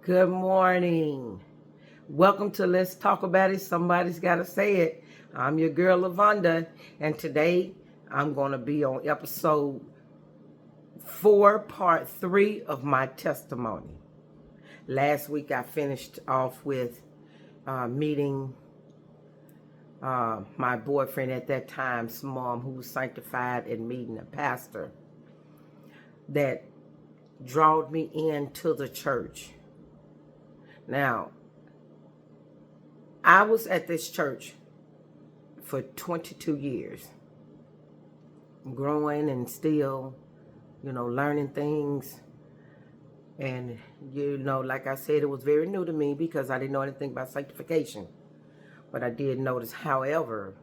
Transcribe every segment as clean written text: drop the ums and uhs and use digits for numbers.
Good morning. Welcome to Let's Talk About It. Somebody's got to say it. I'm your girl, Lavonda, and today I'm going to be on episode 4, part 3 of my testimony. Last week I finished off with meeting my boyfriend at that time's mom, who was sanctified, and meeting a pastor that drawed me into the church. Now, I was at this church for 22 years, growing and still, learning things. And, like I said, it was very new to me because I didn't know anything about sanctification. But I did notice, however,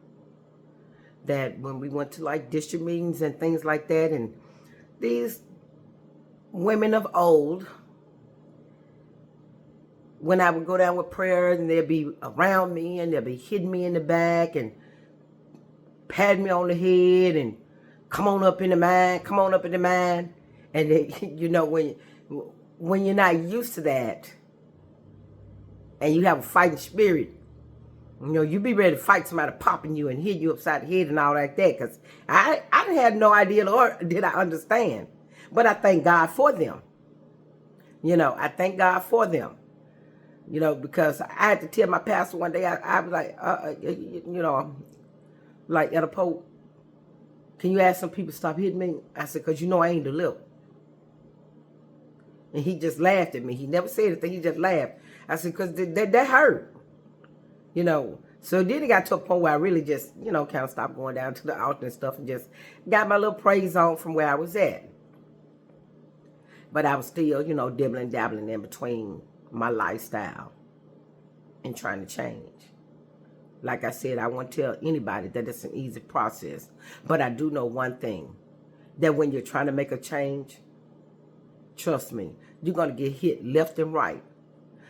that when we went to like district meetings and things like that, and these women of old, when I would go down with prayer, and they'd be around me and they'd be hitting me in the back and patting me on the head and come on up in the mind. And they, when you're not used to that and you have a fighting spirit, you be ready to fight somebody popping you and hit you upside the head and all like that. Because I had no idea, or did I understand. But I thank God for them. I thank God for them. Because I had to tell my pastor one day, I was like, like at a pope, can you ask some people to stop hitting me? I said, because I ain't delivered. And he just laughed at me. He never said anything. He just laughed. I said, because that hurt. So then it got to a point where I really just, kind of stopped going down to the altar and stuff and just got my little praise on from where I was at. But I was still, dibbling, dabbling in between my lifestyle and trying to change. Like I said, I won't tell anybody that it's an easy process. But I do know one thing, that when you're trying to make a change, trust me, you're going to get hit left and right.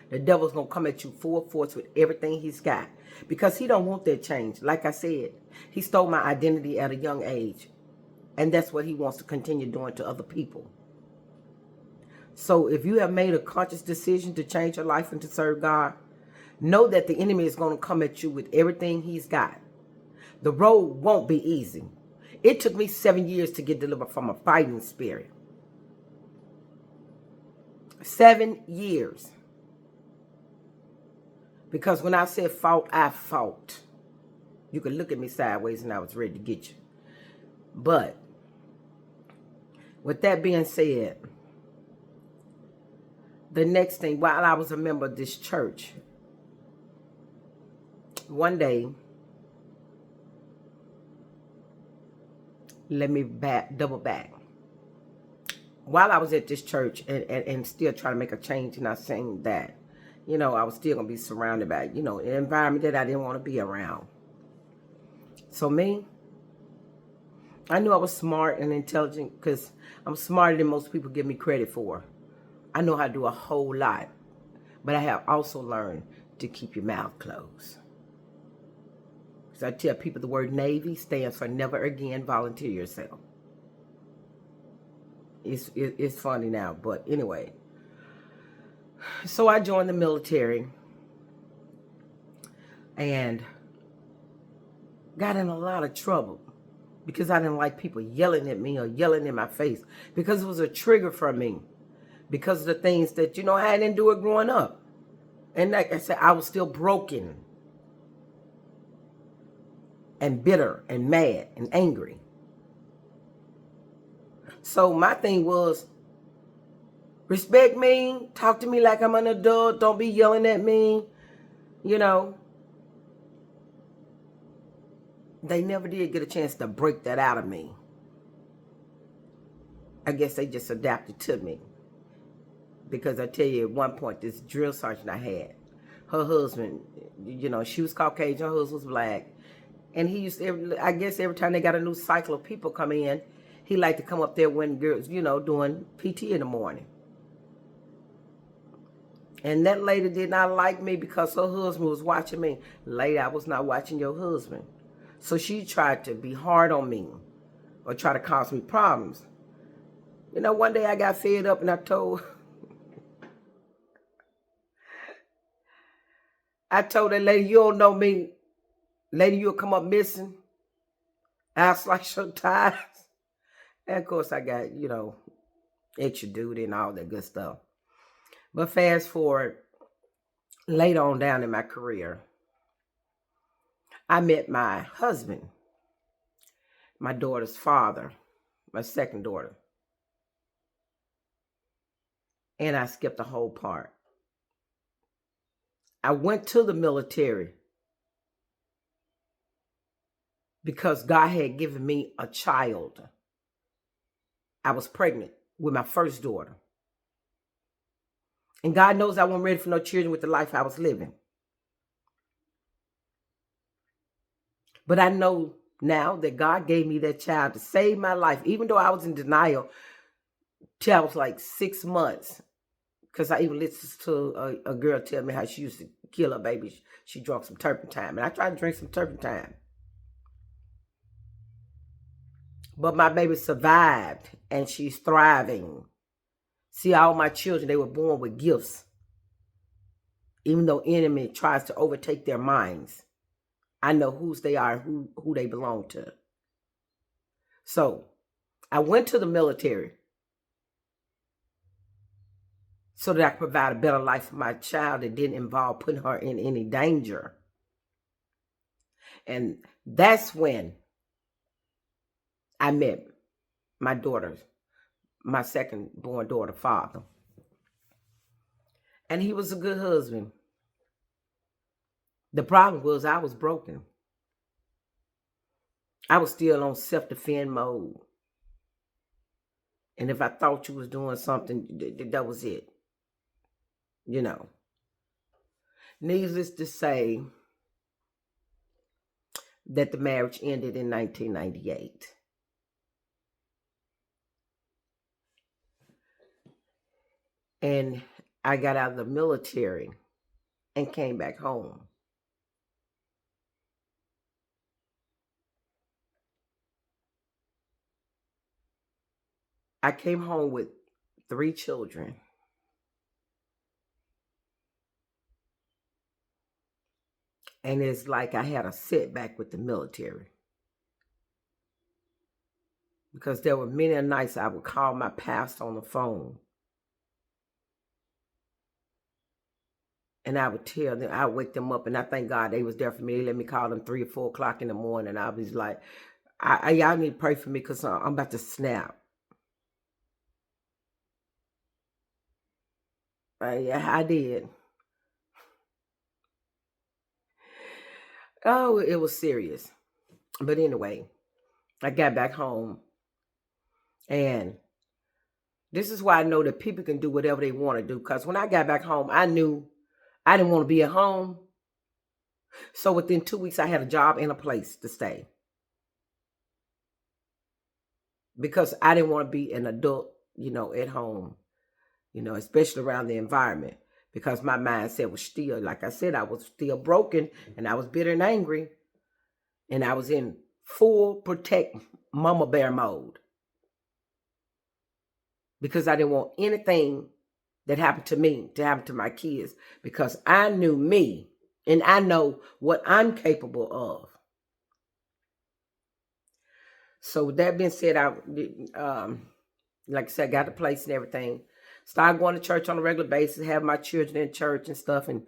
The devil's going to come at you full force with everything he's got, because he don't want that change. Like I said, he stole my identity at a young age, and that's what he wants to continue doing to other people. So if you have made a conscious decision to change your life and to serve God, know that the enemy is going to come at you with everything he's got. The road won't be easy. It took me 7 years to get delivered from a fighting spirit. 7 years. Because when I said fought, I fought. You could look at me sideways and I was ready to get you. But with that being said, the next thing, while I was a member of this church, one day, let me double back. While I was at this church and still trying to make a change, and I saying that, I was still going to be surrounded by, an environment that I didn't want to be around. So me, I knew I was smart and intelligent, because I'm smarter than most people give me credit for. I know how to do a whole lot, but I have also learned to keep your mouth closed. So I tell people the word Navy stands for never again volunteer yourself. It's funny now, but anyway. So I joined the military and got in a lot of trouble because I didn't like people yelling at me or yelling in my face, because it was a trigger for me. Because of the things that, I didn't do it growing up. And like I said, I was still broken and bitter and mad and angry. So my thing was, respect me, talk to me like I'm an adult, don't be yelling at me, They never did get a chance to break that out of me. I guess they just adapted to me. Because I tell you, at one point, this drill sergeant I had, her husband, she was Caucasian, her husband was black. And he used to, I guess every time they got a new cycle of people come in, he liked to come up there when girls, doing PT in the morning. And that lady did not like me because her husband was watching me. Lady, I was not watching your husband. So she tried to be hard on me or try to cause me problems. One day I got fed up and I told I told that lady, you don't know me. Lady, you'll come up missing. I'll slice your tires. And of course, I got, extra duty and all that good stuff. But fast forward, later on down in my career, I met my husband, my daughter's father, my second daughter. And I skipped a whole part. I went to the military because God had given me a child. I was pregnant with my first daughter. And God knows I wasn't ready for no children with the life I was living. But I know now that God gave me that child to save my life, even though I was in denial till I was like 6 months. Because I even listened to a girl tell me how she used to kill her baby. She drank some turpentine. And I tried to drink some turpentine. But my baby survived and she's thriving. See, all my children, they were born with gifts. Even though enemy tries to overtake their minds, I know whose they are, who they belong to. So I went to the military so that I could provide a better life for my child that didn't involve putting her in any danger. And that's when I met my daughter's, my second born daughter father. And he was a good husband. The problem was I was broken. I was still on self-defense mode. And if I thought you was doing something, that was it. Needless to say that the marriage ended in 1998. And I got out of the military and came back home. I came home with 3 children. And it's like I had a setback with the military. Because there were many nights I would call my pastor on the phone. And I would tell them, I would wake them up, and I thank God they was there for me. They let me call them 3 or 4 o'clock in the morning. And I was like, y'all need to pray for me because I'm about to snap. Yeah, I did. Oh, it was serious. But anyway, I got back home. And this is why I know that people can do whatever they want to do. Because when I got back home, I knew I didn't want to be at home. So within 2 weeks, I had a job and a place to stay. Because I didn't want to be an adult, at home, especially around the environment. Because my mindset was still, like I said, I was still broken and I was bitter and angry. And I was in full protect mama bear mode. Because I didn't want anything that happened to me to happen to my kids. Because I knew me and I know what I'm capable of. So with that being said, like I said, I got the place and everything. Started going to church on a regular basis, have my children in church and stuff, and,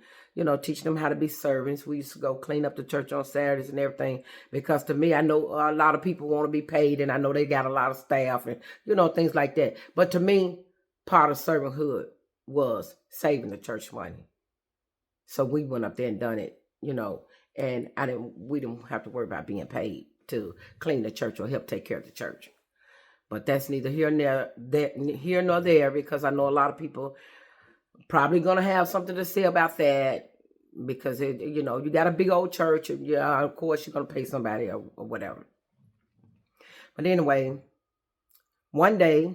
teaching them how to be servants. We used to go clean up the church on Saturdays and everything, because to me, I know a lot of people want to be paid, and I know they got a lot of staff and, things like that. But to me, part of servanthood was saving the church money. So we went up there and done it, and we didn't have to worry about being paid to clean the church or help take care of the church. But that's neither here nor there, because I know a lot of people probably going to have something to say about that, because, you got a big old church, and yeah, of course you're going to pay somebody or whatever. But anyway, one day,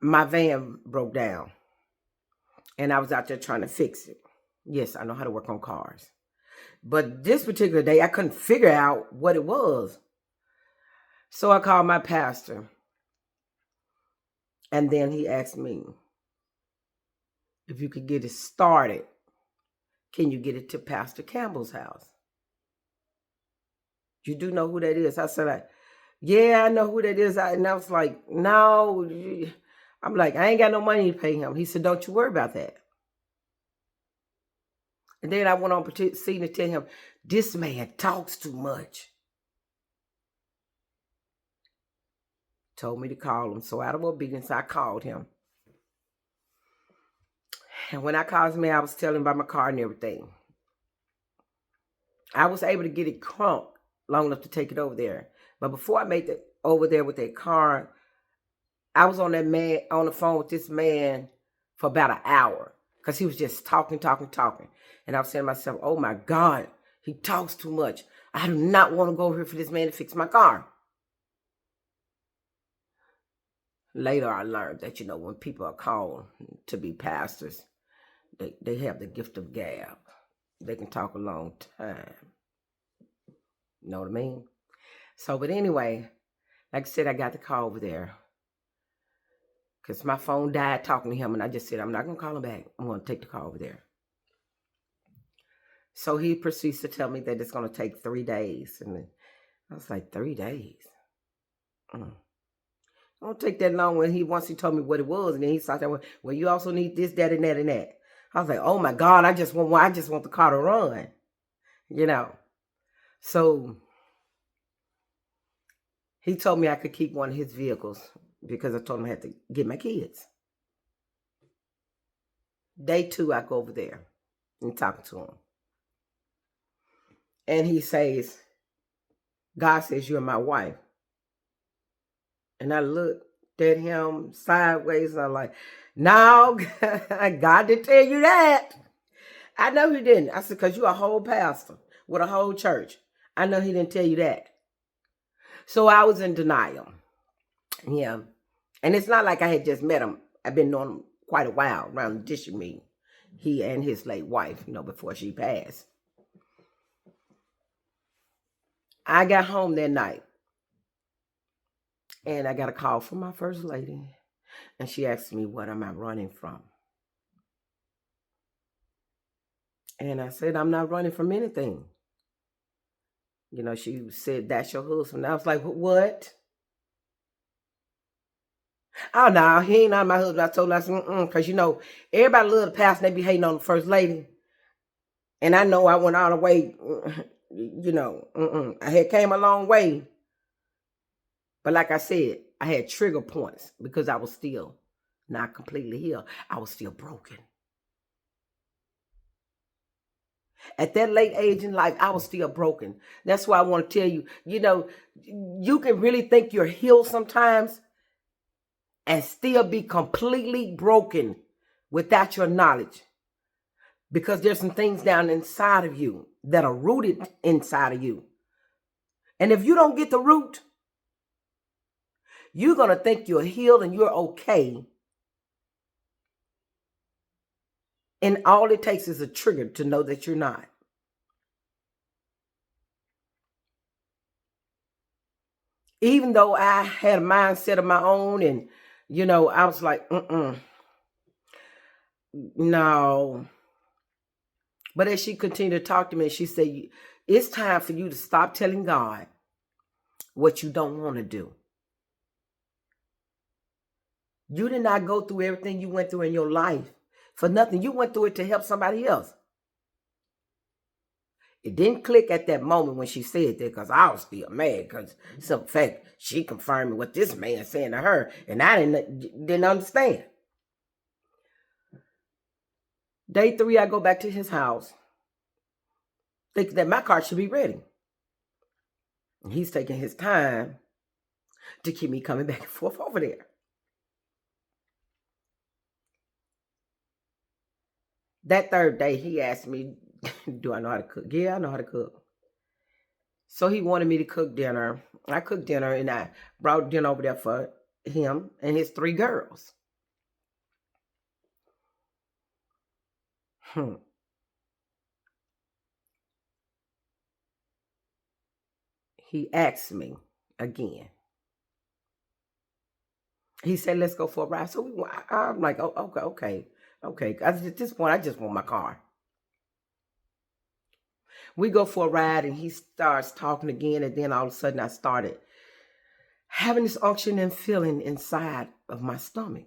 my van broke down, and I was out there trying to fix it. Yes, I know how to work on cars. But this particular day, I couldn't figure out what it was. So I called my pastor, and then he asked me, if you could get it started, can you get it to Pastor Campbell's house? You do know who that is? I said, yeah, I know who that is. And I was like, no. I'm like, I ain't got no money to pay him. He said, don't you worry about that. And then I went on proceeding to tell him, this man talks too much. Told me to call him. So out of obedience, I called him. And when I called him, I was telling him about my car and everything. I was able to get it crunk long enough to take it over there. But before I made it over there with that car, I was on the phone with this man for about an hour because he was just talking. And I was saying to myself, oh my God, he talks too much. I do not want to go over here for this man to fix my car. Later, I learned that, when people are called to be pastors, they have the gift of gab. They can talk a long time. You know what I mean? So, but anyway, like I said, I got the call over there because my phone died talking to him, and I just said, I'm not going to call him back. I'm going to take the call over there. So he proceeds to tell me that it's going to take 3 days. And I was like, 3 days? It won't take that long. Once he told me what it was, and then he started, well, you also need this, that, and that, and that. I was like, oh my God, I just want the car to run, So he told me I could keep one of his vehicles because I told him I had to get my kids. Day 2, I go over there and talk to him. And he says, God says you're my wife. And I looked at him sideways, and I'm like, no, God didn't tell you that. I know he didn't. I said, because you're a whole pastor with a whole church. I know he didn't tell you that. So I was in denial. Yeah. And it's not like I had just met him. I've been knowing him quite a while around the district meeting. He and his late wife, before she passed. I got home that night. And I got a call from my first lady. And she asked me, what am I running from? And I said, I'm not running from anything. She said, that's your husband. I was like, what? Oh, no, he ain't not my husband. I told her, I said, because, everybody love the pastor, they be hating on the first lady. And I know I went all the way, I had came a long way. But like I said, I had trigger points because I was still not completely healed. I was still broken. At that late age in life, I was still broken. That's why I want to tell you, you can really think you're healed sometimes and still be completely broken without your knowledge. Because there's some things down inside of you that are rooted inside of you. And if you don't get the root, you're going to think you're healed and you're okay. And all it takes is a trigger to know that you're not. Even though I had a mindset of my own and, I was like, no. But as she continued to talk to me, she said, it's time for you to stop telling God what you don't want to do. You did not go through everything you went through in your life for nothing. You went through it to help somebody else. It didn't click at that moment when she said that because I was still mad because some fact she confirmed what this man saying to her and I didn't understand. Day 3, I go back to his house thinking that my car should be ready. And he's taking his time to keep me coming back and forth over there. That 3rd day, he asked me, do I know how to cook? Yeah, I know how to cook. So he wanted me to cook dinner. I cooked dinner and I brought dinner over there for him and his 3 girls. He asked me again. He said, let's go for a ride. So I'm like, oh, okay. Okay, at this point, I just want my car. We go for a ride and he starts talking again, and then all of a sudden I started having this unction and feeling inside of my stomach.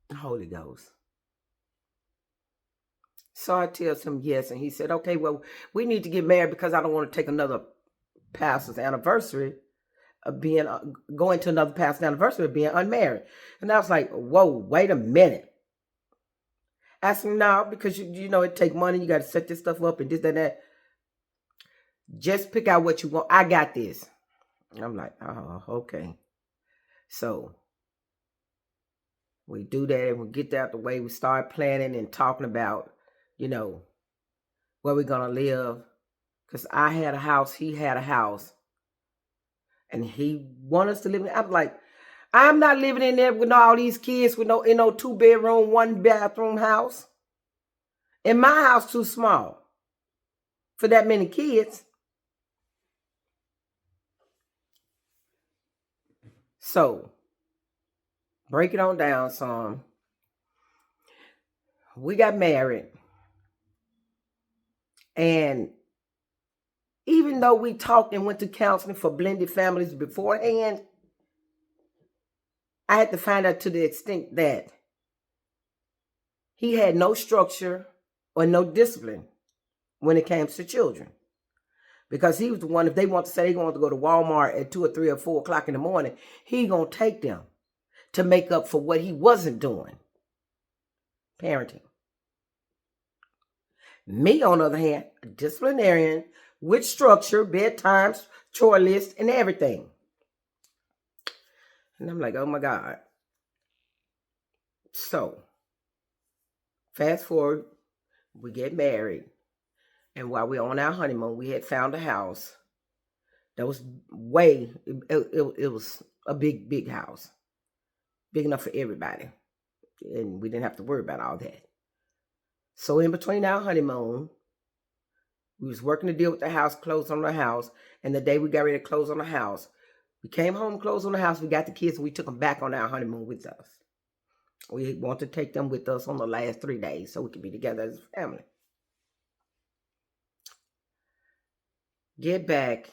The Holy Ghost. So I tells him yes, and he said, okay, well, we need to get married because I don't want to take another pastor's anniversary of being, going to another pastor's anniversary of being unmarried. And I was like, whoa, wait a minute. Ask him now, because you know it take money, you got to set this stuff up and this, that. Just pick out what you want. I got this. I'm like, oh, okay. So we do that and we get that out the way. We start planning and talking about, you know, where we're going to live. Because I had a house, he had a house. And he wanted us to live in it. I'm like, I'm not living in there with all these kids with no 2-bedroom, 1-bathroom house. And my house too small for that many kids. So, break it on down some. We got married. And even though we talked and went to counseling for blended families beforehand, I had to find out to the extent that he had no structure or no discipline when it came to children. Because he was the one, if they want to say they want to go to Walmart at 2 or 3 or 4 o'clock in the morning, he going to take them to make up for what he wasn't doing. Parenting. Me, on the other hand, a disciplinarian with structure, bedtimes, chore list, and everything. And I'm like, oh my God. So, fast forward, we get married. And while we were on our honeymoon, we had found a house that was it was a big, big house. Big enough for everybody. And we didn't have to worry about all that. So in between our honeymoon, we was working to deal with the house, close on the house. And the day we got ready to close on the house, we came home, closed on the house, we got the kids, and we took them back on our honeymoon with us. We want to take them with us on the last 3 days so we could be together as a family. Get back.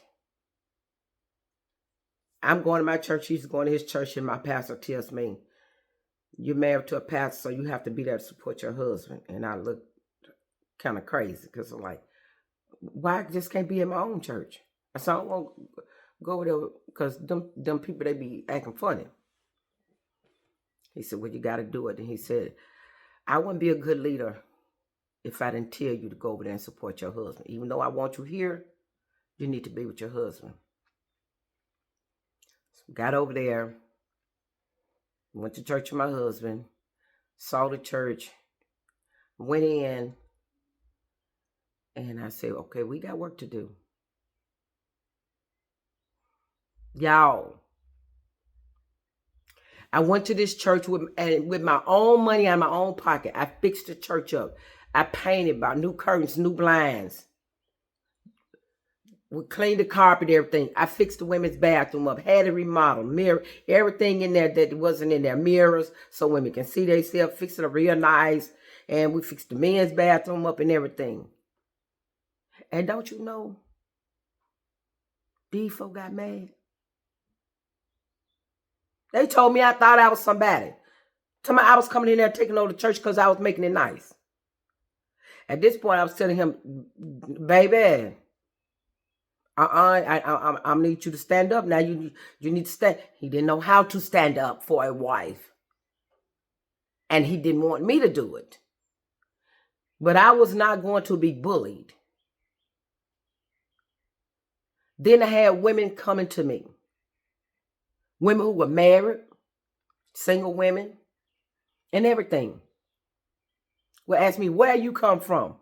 I'm going to my church. He's going to his church, and my pastor tells me, you're married to a pastor, so you have to be there to support your husband. And I looked kind of crazy because I'm like, why I just can't be in my own church? I said, I don't want to go over there because them people, they be acting funny. He said, well, you got to do it. And he said, I wouldn't be a good leader if I didn't tell you to go over there and support your husband. Even though I want you here, you need to be with your husband. So got over there, went to church with my husband, saw the church, went in, and I said, okay, we got work to do. Y'all, I went to this church with my own money out of my own pocket. I fixed the church up. I painted by new curtains, new blinds. We cleaned the carpet, everything. I fixed the women's bathroom up, had it remodeled, mirror, everything in there that wasn't in there, mirrors, so women can see themselves, fixed it up real nice. And we fixed the men's bathroom up and everything. And don't you know, these folk got mad. They told me I thought I was somebody. Told me I was coming in there taking over the church because I was making it nice. At this point, I was telling him, baby, I need you to stand up. Now you need to stand. He didn't know how to stand up for a wife. And he didn't want me to do it. But I was not going to be bullied. Then I had women coming to me. Women who were married, single women, and everything. Will ask me, where you come from?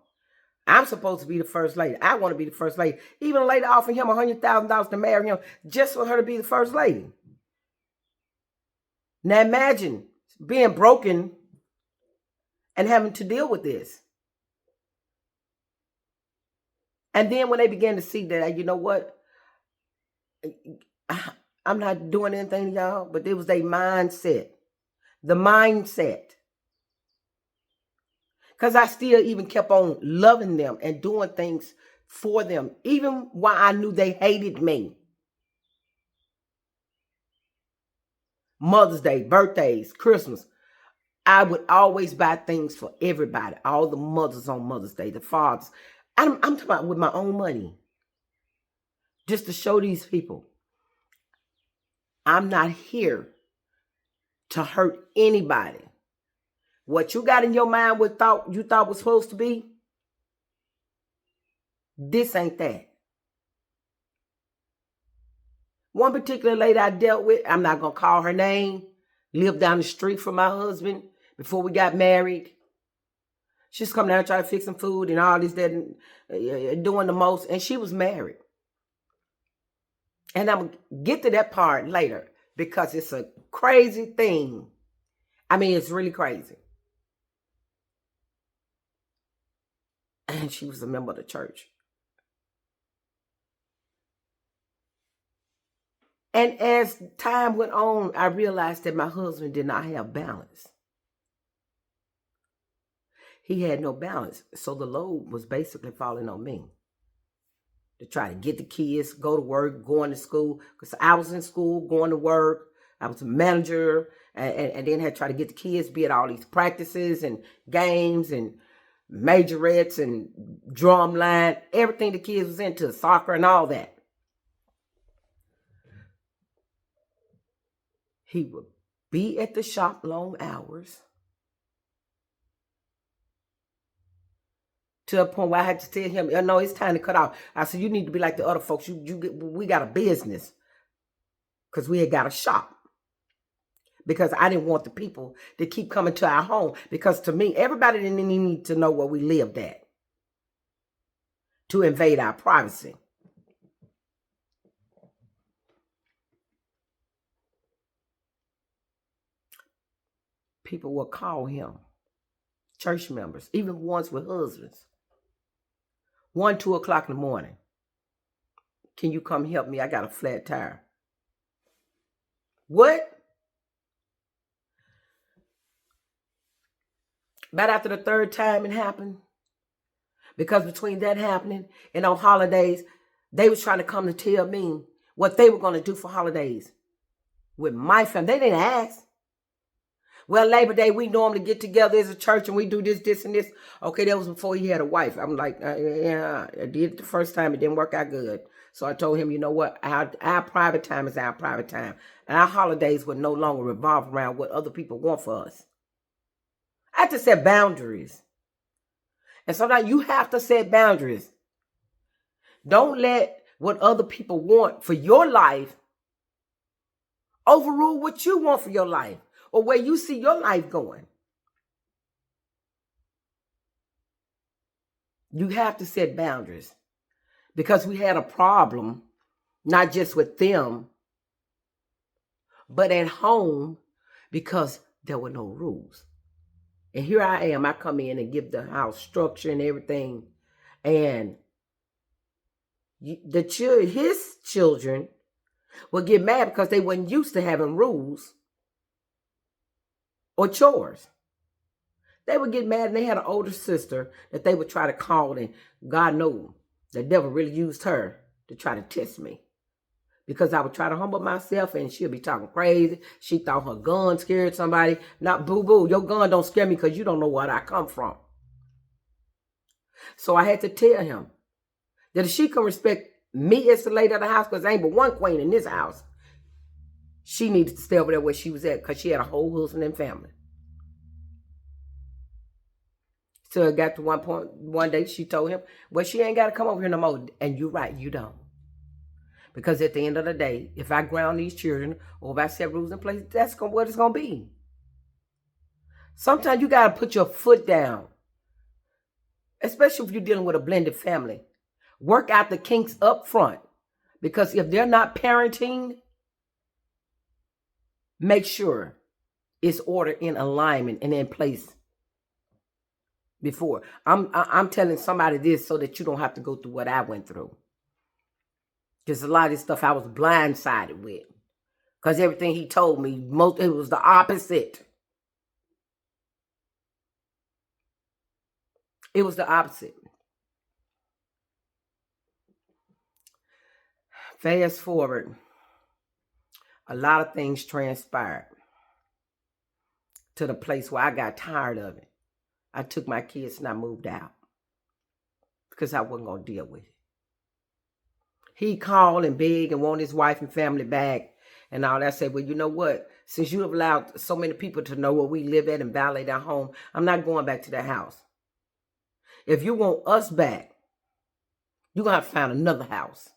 I'm supposed to be the first lady. I want to be the first lady. Even a lady offered him $100,000 to marry him just for her to be the first lady. Now imagine being broken and having to deal with this. And then when they began to see that, you know what? I'm not doing anything to y'all, but it was their mindset. the mindset. Because I still even kept on loving them and doing things for them, even while I knew they hated me. Mother's Day, birthdays, Christmas. I would always buy things for everybody. All the mothers on Mother's Day, the fathers. I'm talking about with my own money. Just to show these people, I'm not here to hurt anybody. What you got in your mind, what you thought was supposed to be, this ain't that. One particular lady I dealt with, I'm not going to call her name, lived down the street from my husband before we got married. She's coming down trying to fix some food and all this, that, and doing the most. And she was married. And I'm going to get to that part later because it's a crazy thing. I mean, it's really crazy. And she was a member of the church. And as time went on, I realized that my husband did not have balance. He had no balance. So the load was basically falling on me to try to get the kids, go to work, going to school. Because I was in school, going to work. I was a manager and then had to try to get the kids, be at all these practices and games and majorettes and drum line, everything the kids was into, soccer and all that. He would be at the shop long hours to a point where I had to tell him, no, it's time to cut off. I said, you need to be like the other folks. We got a business because we had got a shop. Because I didn't want the people to keep coming to our home. Because to me, everybody didn't need to know where we lived at to invade our privacy. People will call him, church members, even ones with husbands. 1, 2 o'clock in the morning. Can you come help me? I got a flat tire. What? About after the third time it happened, because between that happening and on holidays, they was trying to come to tell me what they were going to do for holidays with my family. They didn't ask. Well, Labor Day, we normally get together as a church and we do this, this, and this. Okay, that was before he had a wife. I'm like, yeah, I did it the first time. It didn't work out good. So I told him, you know what? Our private time is our private time. And our holidays would no longer revolve around what other people want for us. I have to set boundaries. And sometimes you have to set boundaries. Don't let what other people want for your life overrule what you want for your life or where you see your life going. You have to set boundaries because we had a problem, not just with them, but at home because there were no rules. And here I am. I come in and give the house structure and everything. And his children will get mad because they weren't used to having rules or chores. They would get mad, and they had an older sister that they would try to call, and God knows the devil really used her to try to test me. Because I would try to humble myself and she'll be talking crazy. She thought her gun scared somebody. Not boo-boo, your gun don't scare me because you don't know where I come from. So I had to tell him that if she can respect me as the lady of the house, because there ain't but one queen in this house, she needed to stay over there where she was at because she had a whole husband and family. So it got to one point, one day she told him, well, she ain't got to come over here no more. And you're right, you don't. Because at the end of the day, if I ground these children or if I set rules in place, that's what it's going to be. Sometimes you got to put your foot down, especially if you're dealing with a blended family. Work out the kinks up front. Because if they're not parenting, make sure it's ordered in alignment and in place before. I'm telling somebody this so that you don't have to go through what I went through. Because a lot of this stuff I was blindsided with. Because everything he told me, it was the opposite. It was the opposite. Fast forward, a lot of things transpired to the place where I got tired of it. I took my kids and I moved out because I wasn't going to deal with it. He called and begged and wanted his wife and family back and all that. I said, well, you know what? Since you have allowed so many people to know where we live at and violate our home, I'm not going back to that house. If you want us back, you're going to have to find another house.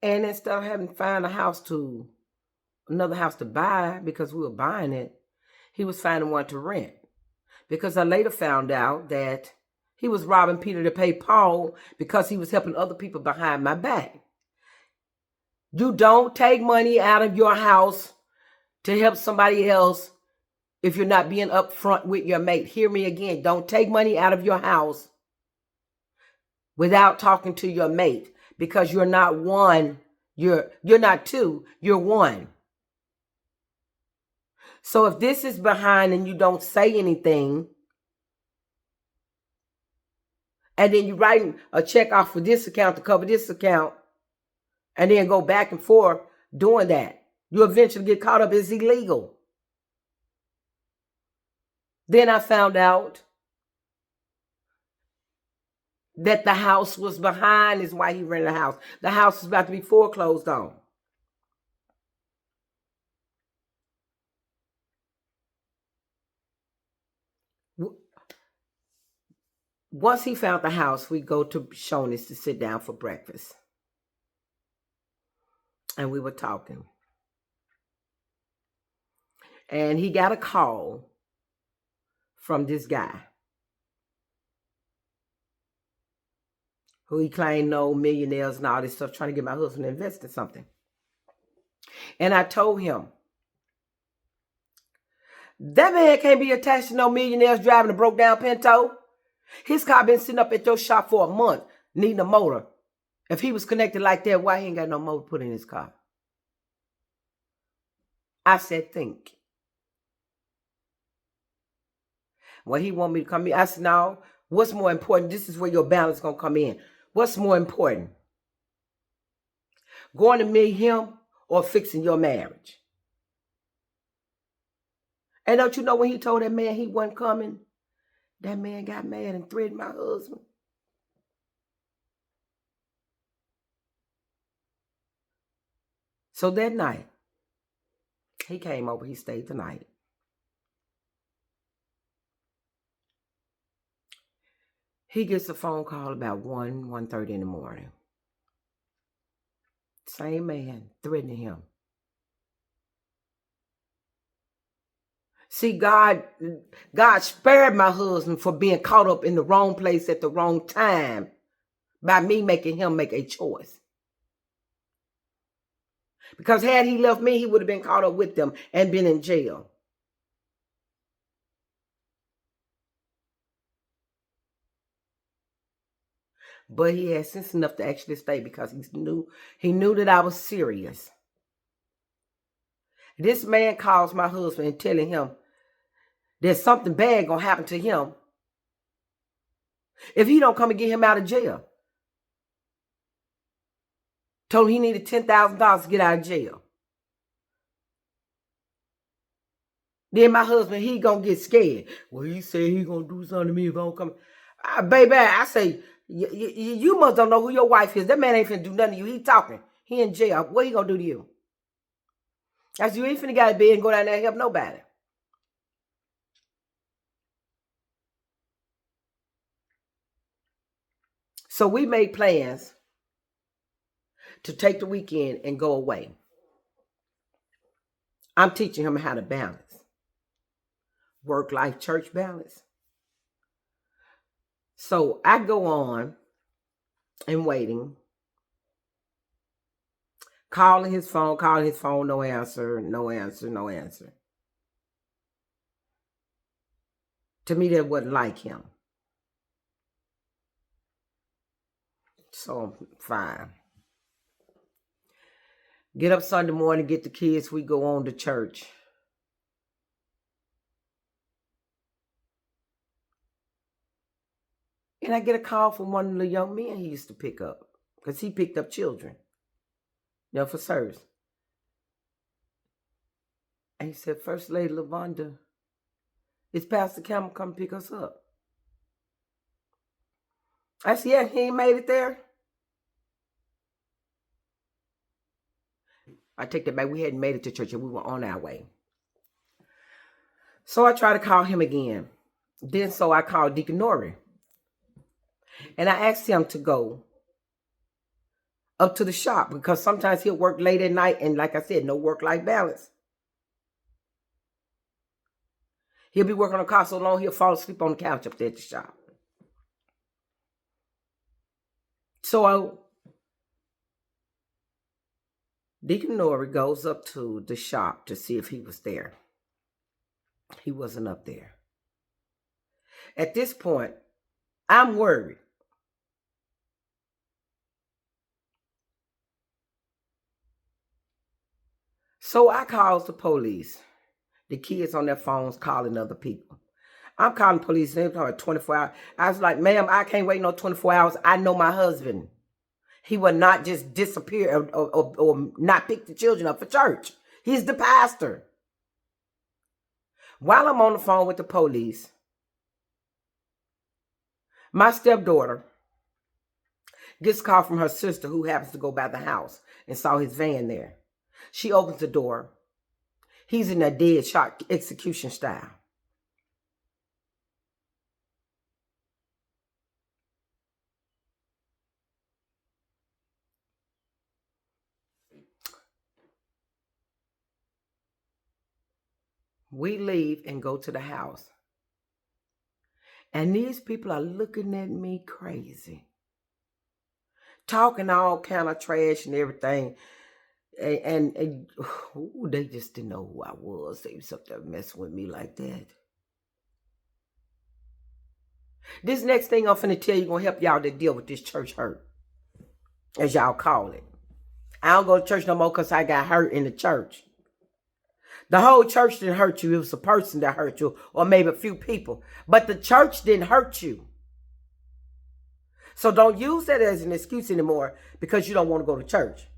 And instead of having to find another house to buy because we were buying it, he was finding one to rent. Because I later found out that he was robbing Peter to pay Paul because he was helping other people behind my back. You don't take money out of your house to help somebody else if you're not being upfront with your mate. Hear me again. Don't take money out of your house without talking to your mate, because you're not one. You're not two. You're one. So if this is behind and you don't say anything, and then you're writing a check off for this account to cover this account, and then go back and forth doing that, you eventually get caught up. It's illegal. Then I found out that the house was behind is why he rented the house. The house was about to be foreclosed on. Once he found the house, we go to Shoney's to sit down for breakfast. And we were talking. And he got a call from this guy who he claimed know millionaires and all this stuff, trying to get my husband to invest in something. And I told him, that man can't be attached to no millionaires driving a broke down Pinto. His car been sitting up at your shop for a month, needing a motor. If he was connected like that, why he ain't got no motor put in his car? I said, think. Well, he want me to come in. I said, no, what's more important? This is where your balance going to come in. What's more important? Going to meet him or fixing your marriage? And don't you know when he told that man he wasn't coming, that man got mad and threatened my husband? So that night, he came over, he stayed the night. He gets a phone call about 1:30 in the morning. Same man threatening him. See, God spared my husband for being caught up in the wrong place at the wrong time by me making him make a choice. Because had he left me, he would have been caught up with them and been in jail. But he had sense enough to actually stay because he knew that I was serious. This man calls my husband and telling him there's something bad gonna happen to him if he don't come and get him out of jail. Told him he needed $10,000 to get out of jail. Then my husband, he gonna get scared. Well, he said he gonna do something to me if I don't come. Baby, I say, you must don't know who your wife is. That man ain't finna do nothing to you. He talking. He in jail. What he gonna do to you? I said, you ain't finna get out of bed and go down there and help nobody. So we made plans to take the weekend and go away. I'm teaching him how to balance. Work, life, church balance. So I go on and waiting. Calling his phone, no answer. To me, that wasn't like him. So, fine. Get up Sunday morning, get the kids, we go on to church. And I get a call from one of the young men he used to pick up. Because he picked up children, for service. And he said, First Lady LaVonda, is Pastor Campbell come pick us up? I said, yeah, he ain't made it there. I take that back. We hadn't made it to church and we were on our way. So I tried to call him again. Then so I called Deacon Norrie. And I asked him to go up to the shop because sometimes he'll work late at night. And like I said, no work-life balance. He'll be working on the car so long he'll fall asleep on the couch up there at the shop. So Deacon Norrie goes up to the shop to see if he was there. He wasn't up there. At this point, I'm worried. So I calls the police. The kids on their phones calling other people. I'm calling police. They're talking 24 hours. I was like, ma'am, I can't wait no 24 hours. I know my husband. He will not just disappear or not pick the children up for church. He's the pastor. While I'm on the phone with the police, my stepdaughter gets a call from her sister who happens to go by the house and saw his van there. She opens the door. He's in a dead shot execution style. We leave and go to the house. And these people are looking at me crazy. Talking all kind of trash and everything. And they just didn't know who I was. They was up there messing with me like that. This next thing I'm finna tell you gonna help y'all to deal with this church hurt, as y'all call it. I don't go to church no more because I got hurt in the church. The whole church didn't hurt you. It was a person that hurt you, or maybe a few people. But the church didn't hurt you. So don't use that as an excuse anymore because you don't want to go to church.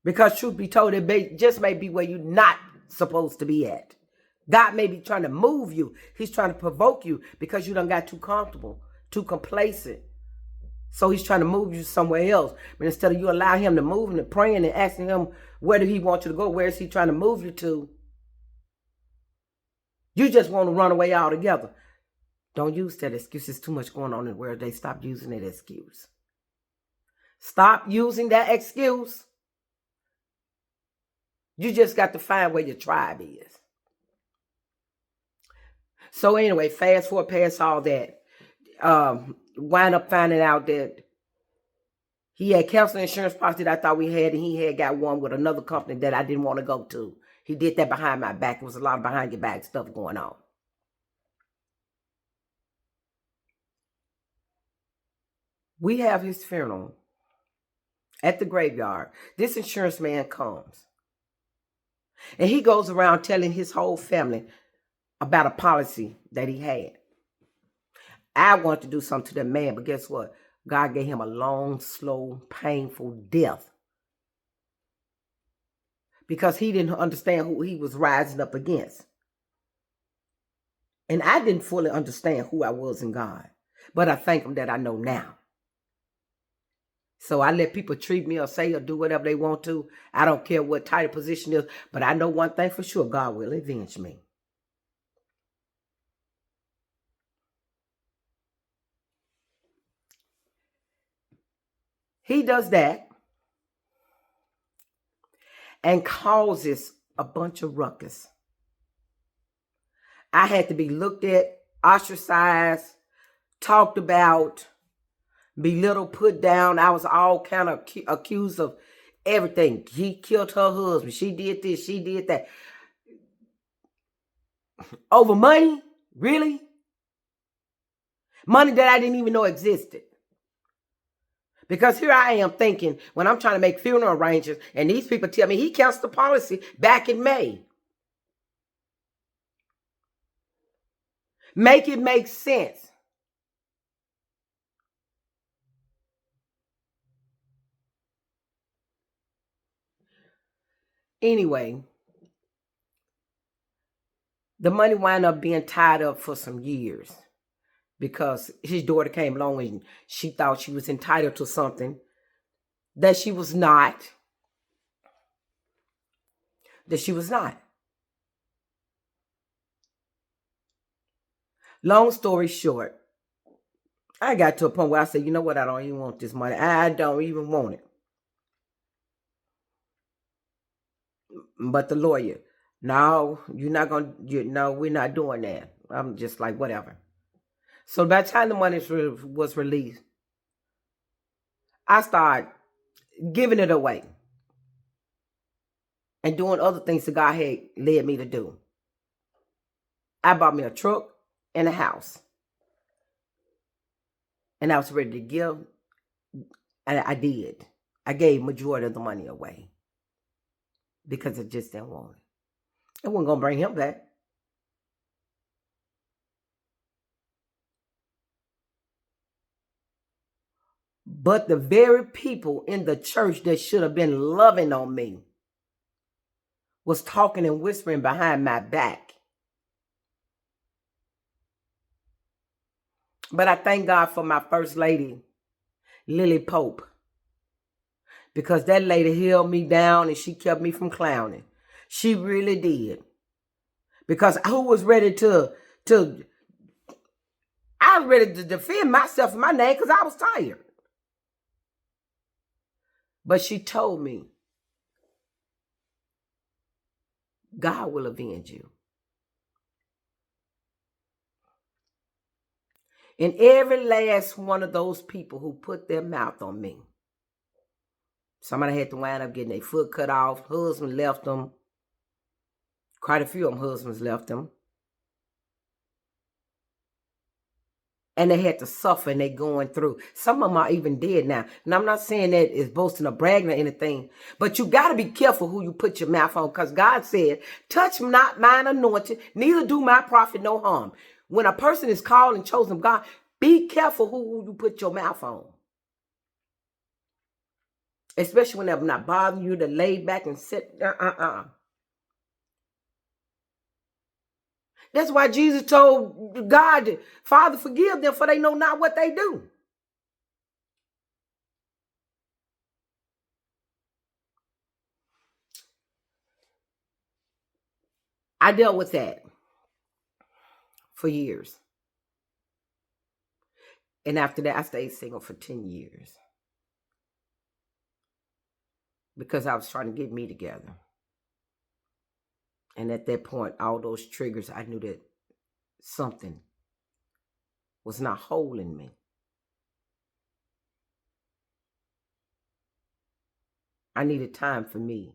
Because truth be told, it just may be where you're not supposed to be at. God may be trying to move you. He's trying to provoke you because you done got too comfortable, too complacent. So he's trying to move you somewhere else. But instead of you allow him to move and praying and asking him, where do he want you to go? Where is he trying to move you to? You just want to run away altogether. Don't use that excuse. There's too much going on in the world. They stop using that excuse. Stop using that excuse. You just got to find where your tribe is. So anyway, fast forward past all that. Wind up finding out that he had canceled insurance policy that I thought we had, and he had got one with another company that I didn't want to go to. He did that behind my back. There was a lot of behind your back stuff going on. We have his funeral at the graveyard. This insurance man comes. And he goes around telling his whole family about a policy that he had. I wanted to do something to that man, but guess what? God gave him a long, slow, painful death. Because he didn't understand who he was rising up against. And I didn't fully understand who I was in God. But I thank him that I know now. So I let people treat me or say or do whatever they want to. I don't care what title position is. But I know one thing for sure. God will avenge me. He does that and causes a bunch of ruckus. I had to be looked at, ostracized, talked about, belittled, put down. I was all kind of accused of everything. He killed her husband. She did this. She did that. Over money? Really? Money that I didn't even know existed. Because here I am thinking, when I'm trying to make funeral arrangements, and these people tell me he canceled the policy back in May. Make it make sense. Anyway, the money wound up being tied up for some years because his daughter came along and she thought she was entitled to something that she was not. That she was not. Long story short, I got to a point where I said, you know what? I don't even want this money. I don't even want it. But the lawyer, no, you're not going to, no, we're not doing that. I'm just like, whatever. So by the time the money was released, I started giving it away and doing other things that God had led me to do. I bought me a truck and a house. And I was ready to give. And I did. I gave majority of the money away because I just didn't want it. I wasn't going to bring him back. But the very people in the church that should have been loving on me was talking and whispering behind my back. But I thank God for my first lady, Lily Pope, because that lady held me down and she kept me from clowning. She really did. Because I was ready to defend myself and my name because I was tired. But she told me, God will avenge you. And every last one of those people who put their mouth on me, somebody had to wind up getting their foot cut off. Husband left them. Quite a few of them husbands left them. And they had to suffer and they going through. Some of them are even dead now. And I'm not saying that it's boasting or bragging or anything. But you got to be careful who you put your mouth on. Because God said, touch not mine anointed, neither do my prophet no harm. When a person is called and chosen of God, be careful who you put your mouth on. Especially when they're not bothering you to lay back and sit. That's why Jesus told God, Father, forgive them, for they know not what they do. I dealt with that for years. And after that, I stayed single for 10 years. Because I was trying to get me together. And at that point, all those triggers, I knew that something was not whole in me. I needed time for me.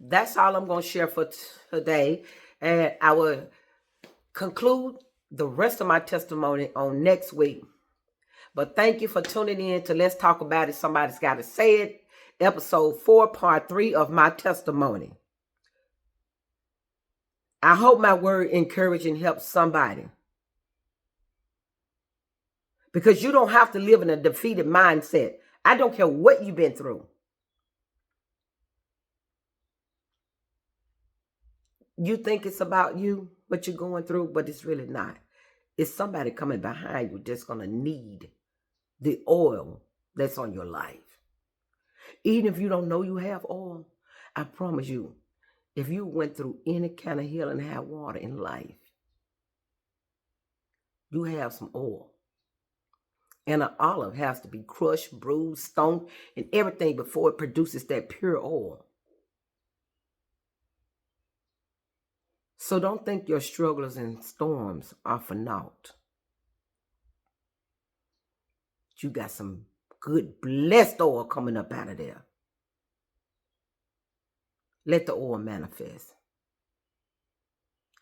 That's all I'm going to share for today. And I will conclude the rest of my testimony on next week. But thank you for tuning in to Let's Talk About It. Somebody's Got to Say It. Episode 4, part 3 of my testimony. I hope my word encourages and helps somebody. Because you don't have to live in a defeated mindset. I don't care what you've been through. You think it's about you, what you're going through, but it's really not. It's somebody coming behind you that's going to need the oil that's on your life. Even if you don't know you have oil, I promise you, if you went through any kind of hell and high water in life, you have some oil. And an olive has to be crushed, bruised, stoned, and everything before it produces that pure oil. So don't think your struggles and storms are for naught. You got some good, blessed oil coming up out of there. Let the oil manifest.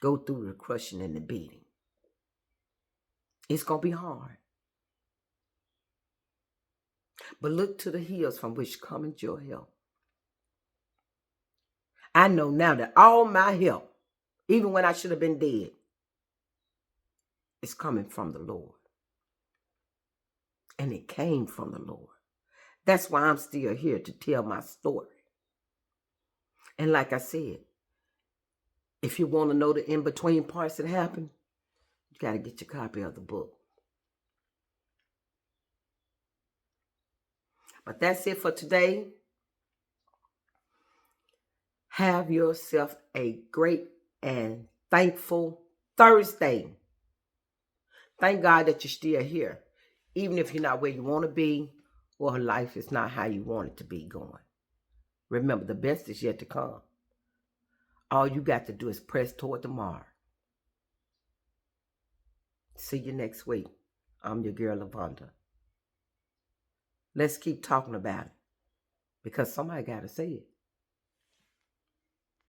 Go through the crushing and the beating. It's going to be hard. But look to the hills from which cometh your help. I know now that all my help, even when I should have been dead, is coming from the Lord. And it came from the Lord. That's why I'm still here to tell my story. And like I said, if you want to know the in-between parts that happened, you got to get your copy of the book. But that's it for today. Have yourself a great and thankful Thursday. Thank God that you're still here, even if you're not where you want to be or life is not how you want it to be going. Remember, the best is yet to come. All you got to do is press toward the mark. See you next week. I'm your girl, Lavonda. Let's keep talking about it because somebody got to say it.